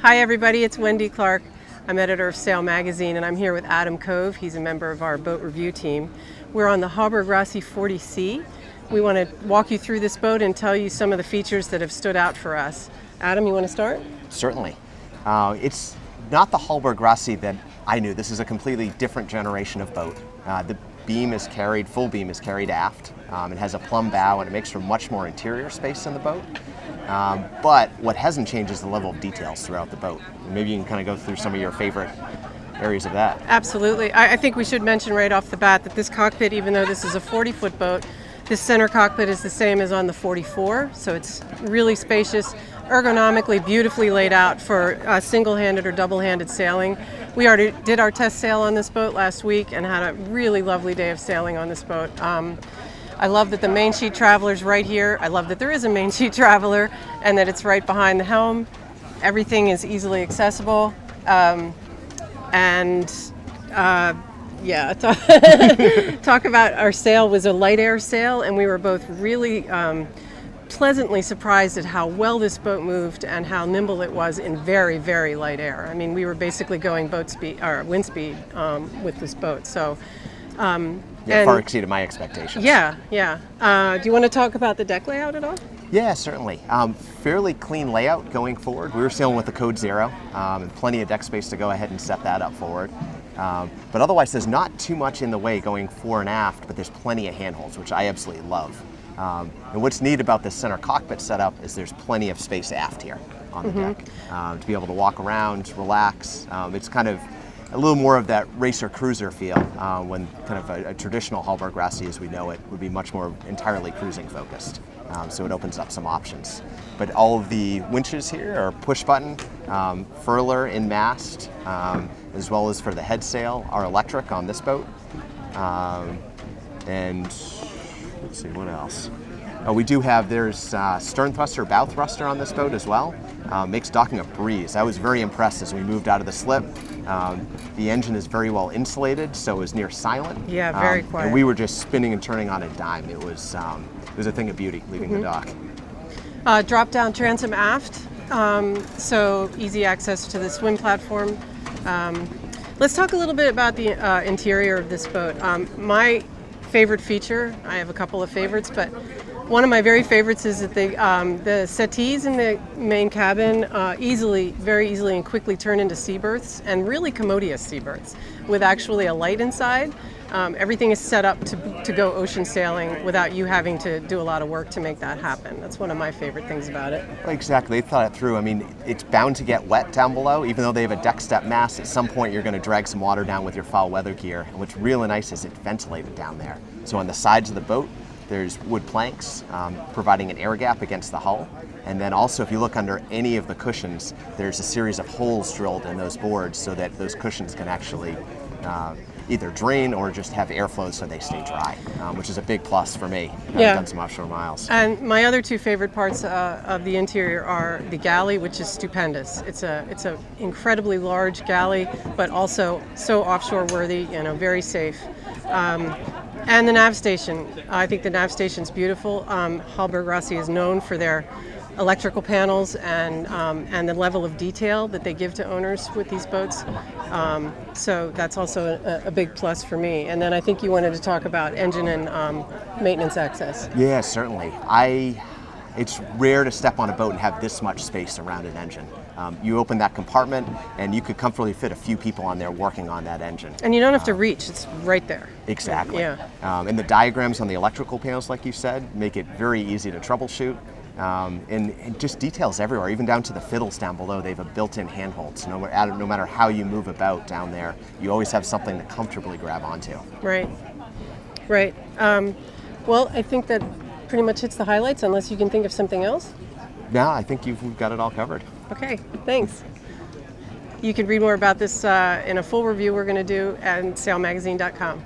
Hi everybody, it's Wendy Clarke. I'm editor of Sail Magazine and I'm here with Adam Cove. He's a member of our boat review team. We're on the Hallberg-Rassy 40C. We want to walk you through this boat and tell you some of the features that have stood out for us. Adam, you want to start? Certainly. It's not the Hallberg-Rassy that I knew. This is a completely different generation of boat. The beam is carried, full beam is carried aft. It has a plumb bow and it makes for much more interior space in the boat. But what hasn't changed is the level of details throughout the boat. Maybe you can kind of go through some of your favorite areas of that. Absolutely. I think we should mention right off the bat that this cockpit, even though this is a 40-foot boat, this center cockpit is the same as on the 44, so it's really spacious, ergonomically beautifully laid out for single-handed or double-handed sailing. We already did our test sail on this boat last week and had a really lovely day of sailing on this boat. I love that the main sheet traveler's right here. I love that there is a main sheet traveler and that it's right behind the helm. Everything is easily accessible. Talk about our sail was a light air sail, and we were both really pleasantly surprised at how well this boat moved and how nimble it was in very, very light air. I mean, we were basically going boat speed or wind speed with this boat. So. Far exceeded my expectations. Yeah. Do you want to talk about the deck layout at all? Yeah, certainly. Fairly clean layout going forward. We were sailing with the code 0 and plenty of deck space to go ahead and set that up forward. But otherwise, there's not too much in the way going fore and aft, but there's plenty of handholds, which I absolutely love. And what's neat about this center cockpit setup is there's plenty of space aft here on the deck to be able to walk around, relax. It's kind of a little more of that racer cruiser feel when kind of a traditional Hallberg-Rassy as we know it would be much more entirely cruising focused. So it opens up some options. But all of the winches here are push button, furler in mast, as well as for the head sail are electric on this boat. And let's see, what else? We do have, there's stern thruster, bow thruster on this boat as well. Makes docking a breeze. I was very impressed as we moved out of the slip. The engine is very well insulated, so it was near silent. Yeah, very quiet. And we were just spinning and turning on a dime. It was a thing of beauty leaving the dock. Drop down transom aft, so easy access to the swim platform. Let's talk a little bit about the interior of this boat. My favorite feature, I have a couple of favorites, but one of my very favorites is that the settees in the main cabin very easily and quickly turn into sea berths, and really commodious sea berths with actually a light inside. Everything is set up to go ocean sailing without you having to do a lot of work to make that happen. That's one of my favorite things about it. Exactly, they thought it through. I mean, it's bound to get wet down below. Even though they have a deck step mast, at some point you're going to drag some water down with your foul weather gear. And what's really nice is it's ventilated down there. So on the sides of the boat, there's wood planks providing an air gap against the hull. And then also, if you look under any of the cushions, there's a series of holes drilled in those boards so that those cushions can actually either drain or just have airflow so they stay dry, which is a big plus for me. I've done some offshore miles. And my other two favorite parts of the interior are the galley, which is stupendous. It's a incredibly large galley, but also so offshore worthy, very safe. And the nav station. I think the nav station's beautiful. Hallberg-Rassy is known for their electrical panels and the level of detail that they give to owners with these boats. So that's also a big plus for me. And then I think you wanted to talk about engine and maintenance access. Yeah, certainly. It's rare to step on a boat and have this much space around an engine. You open that compartment and you could comfortably fit a few people on there working on that engine. And you don't have to reach, it's right there. Exactly. Yeah. And the diagrams on the electrical panels, like you said, make it very easy to troubleshoot. And just details everywhere, even down to the fiddles down below. They have a built-in handhold, so no matter how you move about down there, you always have something to comfortably grab onto. Right. Well, I think that pretty much hits the highlights, unless you can think of something else. Yeah, I think we've got it all covered. Okay, thanks. You can read more about this in a full review we're going to do at sailmagazine.com.